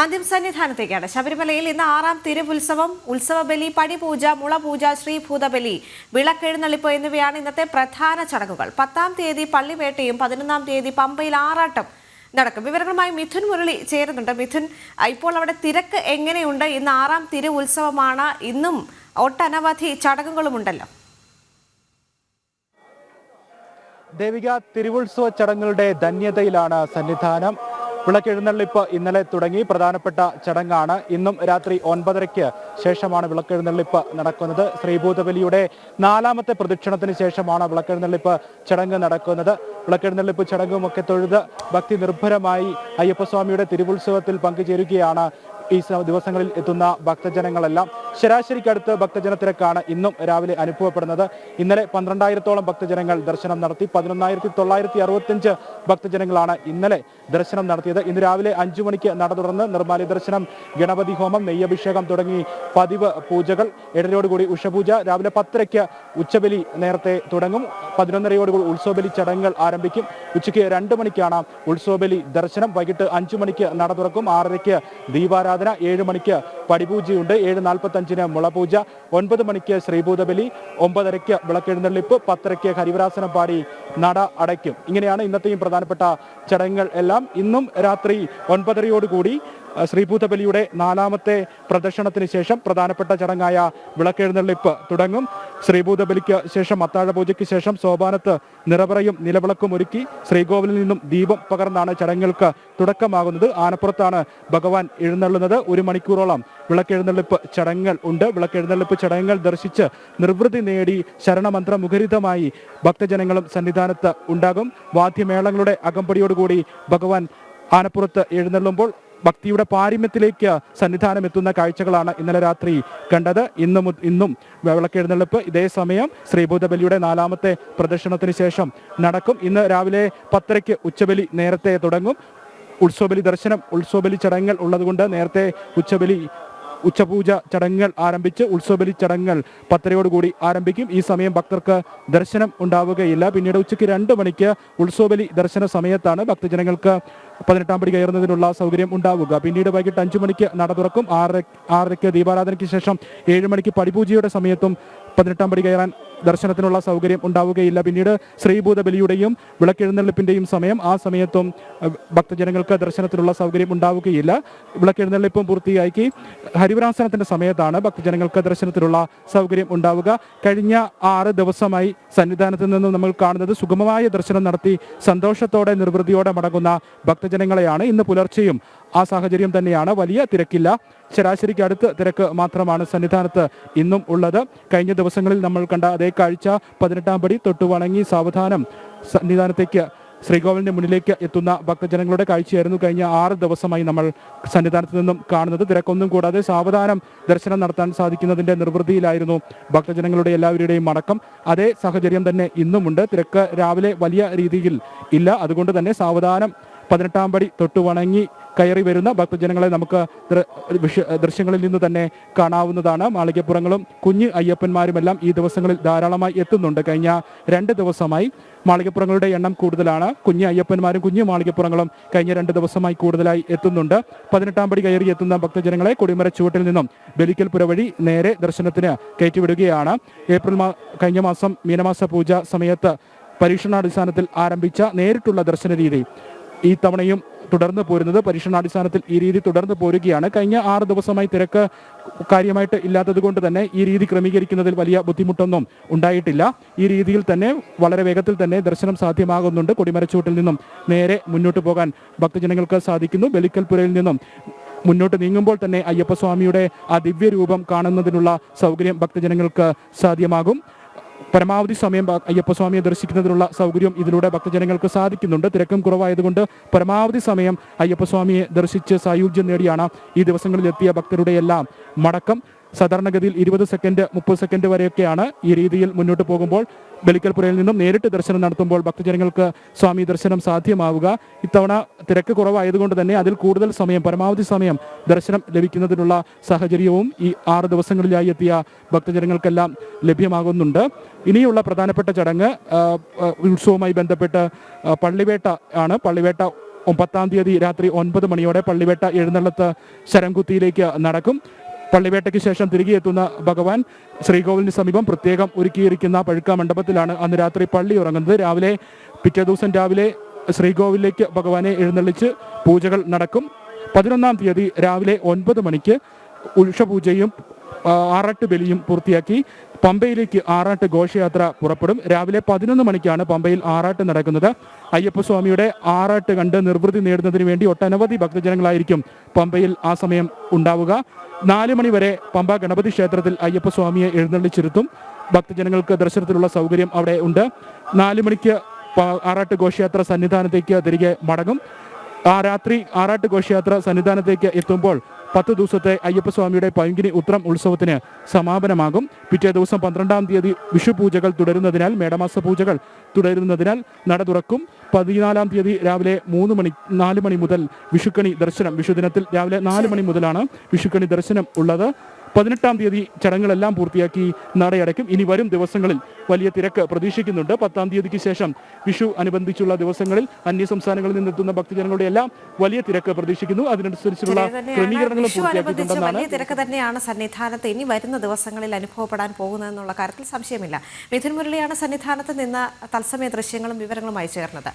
ആദ്യം സന്നിധാനത്തേക്കാണ്. ശബരിമലയിൽ ഇന്ന് 6ാം തിരുവുത്സവം, ഉത്സവബലി, പടിപൂജ, മുളപൂജ, ശ്രീഭൂതബലി, വിളക്കെഴുന്നള്ളിപ്പ് എന്നിവയാണ് ഇന്നത്തെ പ്രധാന ചടങ്ങുകൾ. 10ാം തീയതി പള്ളിവേട്ടയും 11ാം തീയതി പമ്പയിൽ ആറാട്ടം നടക്കും. വിവരങ്ങളുമായി മിഥുൻ മുരളി ചേരുന്നുണ്ട്. മിഥുൻ, ഇപ്പോൾ അവിടെ തിരക്ക് എങ്ങനെയുണ്ട്? ഇന്ന് 6ാം തിരുവുത്സവമാണ്, ഇന്നും ഒട്ടനവധി ചടങ്ങുകളുമുണ്ടല്ലോ. ദേവിക, തിരുവുത്സവ ചടങ്ങുകളുടെ ധന്യതയിലാണ് സന്നിധാനം. വിളക്കെഴുന്നള്ളിപ്പ് ഇന്നലെ തുടങ്ങി. പ്രധാനപ്പെട്ട ചടങ്ങാണ്. ഇന്നും രാത്രി 9:30-ക്ക് ശേഷമാണ് വിളക്കെഴുന്നള്ളിപ്പ് നടക്കുന്നത്. ശ്രീഭൂതബലിയുടെ 4ാമത്തെ പ്രദക്ഷിണത്തിന് ശേഷമാണ് വിളക്കെഴുന്നള്ളിപ്പ് ചടങ്ങ് നടക്കുന്നത്. വിളക്കെഴുന്നള്ളിപ്പ് ചടങ്ങുമൊക്കെ തൊഴുത് ഭക്തി നിർഭരമായി അയ്യപ്പസ്വാമിയുടെ തിരുവുത്സവത്തിൽ പങ്കുചേരുകയാണ് ഈ ദിവസങ്ങളിൽ എത്തുന്ന ഭക്തജനങ്ങളെല്ലാം. ശരാശരിക്കടുത്ത് ഭക്തജന തിരക്കാണ് ഇന്നും രാവിലെ അനുഭവപ്പെടുന്നത്. ഇന്നലെ 12,000-ഓളം ഭക്തജനങ്ങൾ ദർശനം നടത്തി. 11,965 ഭക്തജനങ്ങളാണ് ഇന്നലെ ദർശനം നടത്തിയത്. ഇന്ന് രാവിലെ 5 മണിക്ക് നട തുറന്ന് നിർമ്മാല്യ ദർശനം, ഗണപതി ഹോമം, നെയ്യഭിഷേകം തുടങ്ങി പതിവ് പൂജകൾ. 7:30-ഓടുകൂടി ഉഷപൂജ. രാവിലെ 10:30-ക്ക് ഉച്ചബലി നേരത്തെ തുടങ്ങും. 11:30-ഓടുകൂടി ഉത്സവബലി ചടങ്ങുകൾ ആരംഭിക്കും. ഉച്ചയ്ക്ക് 2 മണിക്കാണ് ഉത്സവബലി ദർശനം. വൈകിട്ട് 5 മണിക്ക് നട തുറക്കും. 6:30-ക്ക് ദീപാരാധന. 7 മണിക്ക് പടിപൂജയുണ്ട്. 7:45-ന് മുളപൂജ. 9 മണിക്ക് ശ്രീഭൂതബലി. 9:30-ക്ക് വിളക്കെഴുന്നള്ളിപ്പ്. 10:30-ക്ക് ഹരിവരാസനം പാടി നട അടയ്ക്കും. ഇങ്ങനെയാണ് ഇന്നത്തെയും പ്രധാനപ്പെട്ട ചടങ്ങുകൾ എല്ലാം. ഇന്നും രാത്രി 9:30-ഓടുകൂടി ശ്രീഭൂതബലിയുടെ 4ാമത്തെ പ്രദക്ഷിണത്തിന് ശേഷം പ്രധാനപ്പെട്ട ചടങ്ങായ വിളക്കെഴുന്നള്ളിപ്പ് തുടങ്ങും. ശ്രീഭൂതബലിക്ക് ശേഷം അത്താഴപൂജയ്ക്ക് ശേഷം സോപാനത്ത് നിറപറയും നിലവിളക്കും ഒരുക്കി ശ്രീകോവിലിൽ നിന്നും ദീപം പകർന്നാണ് ചടങ്ങുകൾക്ക് തുടക്കമാകുന്നത്. ആനപ്പുറത്താണ് ഭഗവാൻ എഴുന്നള്ളുന്നത്. 1 മണിക്കൂറോളം വിളക്കെഴുന്നള്ളിപ്പ് ചടങ്ങുകൾ ഉണ്ട്. വിളക്കെഴുന്നള്ളിപ്പ് ചടങ്ങുകൾ ദർശിച്ച് നിർവൃതി നേടി ശരണമന്ത്ര മുഖരിതമായി ഭക്തജനങ്ങളും സന്നിധാനത്ത് ഉണ്ടാകും. വാദ്യമേളങ്ങളുടെ അകമ്പടിയോടുകൂടി ഭഗവാൻ ആനപ്പുറത്ത് എഴുന്നള്ളുമ്പോൾ ഭക്തിയുടെ പാരമ്യത്തിലേക്ക് സന്നിധാനം എത്തുന്ന കാഴ്ചകളാണ് ഇന്നലെ രാത്രി കണ്ടത്. ഇന്നും വിളക്കെഴുന്നള്ളിപ്പ് ഇതേ സമയം ശ്രീഭൂതബലിയുടെ 4ാമത്തെ പ്രദക്ഷിണത്തിന് ശേഷം നടക്കും. ഇന്ന് രാവിലെ 10:30-ക്ക് ഉച്ചബലി നേരത്തെ തുടങ്ങും. ഉത്സവബലി ദർശനം, ഉത്സവബലി ചടങ്ങുകൾ ഉള്ളതുകൊണ്ട് നേരത്തെ ഉച്ചപൂജ ചടങ്ങുകൾ ആരംഭിച്ച് ഉത്സവബലി ചടങ്ങുകൾ 10:30-ഓടുകൂടി ആരംഭിക്കും. ഈ സമയം ഭക്തർക്ക് ദർശനം ഉണ്ടാവുകയില്ല. പിന്നീട് ഉച്ചയ്ക്ക് 2 മണിക്ക് ഉത്സവബലി ദർശന സമയത്താണ് ഭക്തജനങ്ങൾക്ക് 18ാം പടി കയറുന്നതിനുള്ള സൗകര്യം ഉണ്ടാവുക. പിന്നീട് വൈകിട്ട് 5 മണിക്ക് നട തുറക്കും. 6:30-ക്ക് ദീപാരാധനയ്ക്ക് ശേഷം 7 മണിക്ക് പടിപൂജയുടെ സമയത്തും 18ാം പടി കയറാൻ ദർശനത്തിനുള്ള സൗകര്യം ഉണ്ടാവുകയില്ല. പിന്നീട് ശ്രീഭൂതബലിയുടെയും വിളക്കെഴുന്നള്ളിപ്പിന്റെയും സമയം, ആ സമയത്തും ഭക്തജനങ്ങൾക്ക് ദർശനത്തിനുള്ള സൗകര്യം ഉണ്ടാവുകയില്ല. വിളക്കെഴുന്നള്ളിപ്പും പൂർത്തിയാക്കി ഹരിവരാസനത്തിന്റെ സമയത്താണ് ഭക്തജനങ്ങൾക്ക് ദർശനത്തിനുള്ള സൗകര്യം ഉണ്ടാവുക. കഴിഞ്ഞ 6 ദിവസമായി സന്നിധാനത്ത് നിന്നും നമ്മൾ കാണുന്നത് സുഗമമായ ദർശനം നടത്തി സന്തോഷത്തോടെ നിർവൃതിയോടെ മടങ്ങുന്ന ഭക്തജനങ്ങളെയാണ്. ഇന്ന് പുലർച്ചെയും ആ സാഹചര്യം തന്നെയാണ്. വലിയ തിരക്കില്ല. ശരാശരിക്ക് അടുത്ത് തിരക്ക് മാത്രമാണ് സന്നിധാനത്ത് ഇന്നും ഉള്ളത്. കഴിഞ്ഞ ദിവസങ്ങളിൽ നമ്മൾ കണ്ട അതേ കാഴ്ച 18ാം പടി തൊട്ടു വണങ്ങി സാവധാനം സന്നിധാനത്തേക്ക് ശ്രീകോവിലിന്റെ മുന്നിലേക്ക് എത്തുന്ന ഭക്തജനങ്ങളുടെ കാഴ്ചയായിരുന്നു കഴിഞ്ഞ 6 ദിവസമായി നമ്മൾ സന്നിധാനത്ത് നിന്നും കാണുന്നത്. തിരക്കൊന്നും കൂടാതെ സാവധാനം ദർശനം നടത്താൻ സാധിക്കുന്നതിന്റെ നിർവൃതിയിലായിരുന്നു ഭക്തജനങ്ങളുടെ എല്ലാവരുടെയും മടക്കം. അതേ സാഹചര്യം തന്നെ ഇന്നുമുണ്ട്. തിരക്ക് രാവിലെ വലിയ രീതിയിൽ ഇല്ല. അതുകൊണ്ട് തന്നെ സാവധാനം 18ാം പടി തൊട്ടു വണങ്ങി കയറി വരുന്ന ഭക്തജനങ്ങളെ നമുക്ക് ദൃശ്യങ്ങളിൽ നിന്ന് തന്നെ കാണാവുന്നതാണ്. മാളികപ്പുറങ്ങളും കുഞ്ഞ് അയ്യപ്പന്മാരുമെല്ലാം ഈ ദിവസങ്ങളിൽ ധാരാളമായി എത്തുന്നുണ്ട്. കഴിഞ്ഞ 2 ദിവസമായി മാളികപ്പുറങ്ങളുടെ എണ്ണം കൂടുതലാണ്. കുഞ്ഞ് അയ്യപ്പന്മാരും കുഞ്ഞു മാളികപ്പുറങ്ങളും കഴിഞ്ഞ 2 ദിവസമായി കൂടുതലായി എത്തുന്നുണ്ട്. 18ാം പടി കയറി എത്തുന്ന ഭക്തജനങ്ങളെ കൊടിമര ചുവട്ടിൽ നിന്നും ബലിക്കൽ പുര വഴി നേരെ ദർശനത്തിന് കയറ്റിവിടുകയാണ്. കഴിഞ്ഞ മാസം മീനമാസ പൂജ സമയത്ത് പരീക്ഷണാടിസ്ഥാനത്തിൽ ആരംഭിച്ച നേരിട്ടുള്ള ദർശന രീതി ഈ തവണയും തുടർന്ന് പോരുന്നത്. പരീക്ഷണാടിസ്ഥാനത്തിൽ ഈ രീതി തുടർന്ന് പോരുകയാണ്. കഴിഞ്ഞ 6 ദിവസമായി തിരക്ക് കാര്യമായിട്ട് ഇല്ലാത്തത് കൊണ്ട് തന്നെ ഈ രീതി ക്രമീകരിക്കുന്നതിൽ വലിയ ബുദ്ധിമുട്ടൊന്നും ഉണ്ടായിട്ടില്ല. ഈ രീതിയിൽ തന്നെ വളരെ വേഗത്തിൽ തന്നെ ദർശനം സാധ്യമാകുന്നുണ്ട്. കൊടിമരച്ചൂട്ടിൽ നിന്നും നേരെ മുന്നോട്ട് പോകാൻ ഭക്തജനങ്ങൾക്ക് സാധിക്കുന്നു. ബലിക്കൽപുരയിൽ നിന്നും മുന്നോട്ട് നീങ്ങുമ്പോൾ തന്നെ അയ്യപ്പസ്വാമിയുടെ ആ ദിവ്യരൂപം കാണുന്നതിനുള്ള സൗകര്യം ഭക്തജനങ്ങൾക്ക് സാധ്യമാകും. പരമാവധി സമയം അയ്യപ്പസ്വാമിയെ ദർശിക്കുന്നതിനുള്ള സൗകര്യം ഇതിലൂടെ ഭക്തജനങ്ങൾക്ക് സാധിക്കുന്നുണ്ട്. തിരക്കും കുറവായതുകൊണ്ട് പരമാവധി സമയം അയ്യപ്പസ്വാമിയെ ദർശിച്ച് സായുജ്യം നേടിയാണ് ഈ ദിവസങ്ങളിൽ എത്തിയ ഭക്തരുടെ എല്ലാം മടക്കം. സാധാരണഗതിയിൽ 20 സെക്കൻഡ് 30 സെക്കൻഡ് വരെയൊക്കെയാണ് ഈ രീതിയിൽ മുന്നോട്ട് പോകുമ്പോൾ ബലിക്കൽപുരയിൽ നിന്നും നേരിട്ട് ദർശനം നടത്തുമ്പോൾ ഭക്തജനങ്ങൾക്ക് സ്വാമി ദർശനം സാധ്യമാവുക. ഇത്തവണ തിരക്ക് കുറവായതുകൊണ്ട് തന്നെ അതിൽ കൂടുതൽ സമയം, പരമാവധി സമയം ദർശനം ലഭിക്കുന്നതിനുള്ള സാഹചര്യവും ഈ 6 ദിവസങ്ങളിലായി എത്തിയ ഭക്തജനങ്ങൾക്കെല്ലാം ലഭ്യമാകുന്നുണ്ട്. ഇനിയുള്ള പ്രധാനപ്പെട്ട ചടങ്ങ് ഉത്സവവുമായി ബന്ധപ്പെട്ട് പള്ളിവേട്ട ആണ്. പള്ളിവേട്ട 10-ാം തീയതി രാത്രി 9 മണിയോടെ പള്ളിവേട്ട എഴുന്നള്ളത്ത് ശരംകുത്തിയിലേക്ക് നടക്കും. പള്ളിവേട്ടയ്ക്ക് ശേഷം തിരികെ എത്തുന്ന ഭഗവാൻ ശ്രീകോവിലിന് സമീപം പ്രത്യേകം ഒരുക്കിയിരിക്കുന്ന പഴുക്ക മണ്ഡപത്തിലാണ് അന്ന് രാത്രി പള്ളി ഉറങ്ങുന്നത്. പിറ്റേ ദിവസം രാവിലെ ശ്രീകോവിലേക്ക് ഭഗവാനെ എഴുന്നള്ളിച്ച് പൂജകൾ നടക്കും. 11-ാം തീയതി രാവിലെ 9 മണിക്ക് ഉത്സവപൂജയും ആറാട്ട് ബലിയും പൂർത്തിയാക്കി പമ്പയിലേക്ക് ആറാട്ട് ഘോഷയാത്ര പുറപ്പെടും. രാവിലെ 11 മണിക്കാണ് പമ്പയിൽ ആറാട്ട് നടക്കുന്നത്. അയ്യപ്പസ്വാമിയുടെ ആറാട്ട് കണ്ട് നിർവൃതി നേടുന്നതിന് വേണ്ടി ഒട്ടനവധി ഭക്തജനങ്ങളായിരിക്കും പമ്പയിൽ ആ സമയം ഉണ്ടാവുക. 4 മണി വരെ പമ്പ ഗണപതി ക്ഷേത്രത്തിൽ അയ്യപ്പസ്വാമിയെ എഴുന്നള്ളിച്ചിരുത്തും. ഭക്തജനങ്ങൾക്ക് ദർശനത്തിനുള്ള സൗകര്യം അവിടെ ഉണ്ട്. 4 മണിക്ക് ആറാട്ട് ഘോഷയാത്ര സന്നിധാനത്തേക്ക് തിരികെ മടങ്ങും. രാത്രി ആറാട്ട് ഘോഷയാത്ര സന്നിധാനത്തേക്ക് എത്തുമ്പോൾ 10 ദിവസത്തെ അയ്യപ്പസ്വാമിയുടെ പൈങ്കിനി ഉത്രം ഉത്സവത്തിന് സമാപനമാകും. പിറ്റേ ദിവസം 12-ാം തീയതി വിഷു പൂജകൾ തുടരുന്നതിനാൽ മേടമാസ പൂജകൾ തുടരുന്നതിനാൽ നട തുറക്കും. 14-ാം തീയതി രാവിലെ 4 മണി മുതൽ വിഷുക്കണി ദർശനം, വിഷുദിനത്തിൽ രാവിലെ 4 മണി മുതലാണ് വിഷുക്കണി ദർശനം ഉള്ളത്. 18-ാം തീയതി ചടങ്ങുകളെല്ലാം പൂർത്തിയാക്കി നടയടയ്ക്കും. ഇനി വരും ദിവസങ്ങളിൽ വലിയ തിരക്ക് പ്രതീക്ഷിക്കുന്നുണ്ട്. 10-ാം തീയതിക്ക് ശേഷം വിഷു അനുബന്ധിച്ചുള്ള ദിവസങ്ങളിൽ അന്യസംസ്ഥാനങ്ങളിൽ നിന്നെത്തുന്ന ഭക്തജനങ്ങളുടെ എല്ലാം വലിയ തിരക്ക് പ്രതീക്ഷിക്കുന്നു. അതിനനുസരിച്ചുള്ള ക്രമീകരണങ്ങളും പൂർത്തിയാക്കിയിട്ടുണ്ടെന്നാണ്. വലിയ തിരക്ക് തന്നെയാണ് സന്നിധാനത്ത് ഇനി വരുന്ന ദിവസങ്ങളിൽ അനുഭവപ്പെടാൻ പോകുന്നതെന്നുള്ള കാര്യത്തിൽ സംശയമില്ല. മിഥുൻ മുരളിയാണ് സന്നിധാനത്ത് നിന്ന് തത്സമയ ദൃശ്യങ്ങളും വിവരങ്ങളുമായി ചേർന്നത്.